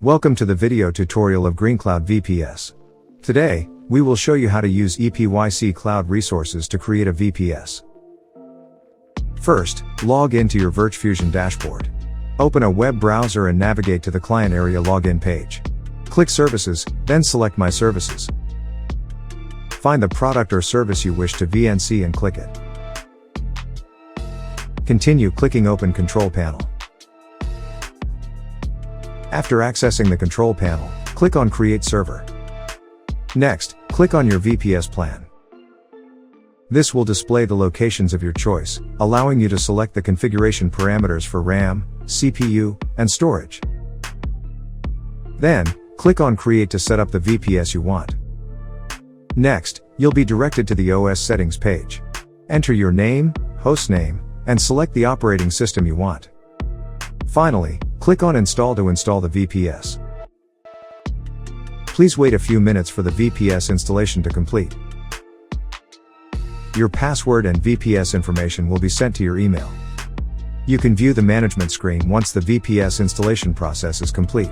Welcome to the video tutorial of GreenCloud VPS. Today, we will show you how to use EPYC cloud resources to create a VPS. First, log into your VirtualFusion dashboard. Open a web browser and navigate to the client area login page. Click Services, then select My Services. Find the product or service you wish to VNC and click it. Continue clicking Open Control Panel. After accessing the control panel, click on Create Server. Next, click on your VPS plan. This will display the locations of your choice, allowing you to select the configuration parameters for RAM, CPU, and storage. Then, click on Create to set up the VPS you want. Next, you'll be directed to the OS settings page. Enter your name, host name, and select the operating system you want. Finally, click on Install to install the VPS. Please wait a few minutes for the VPS installation to complete. Your password and VPS information will be sent to your email. You can view the management screen once the VPS installation process is complete.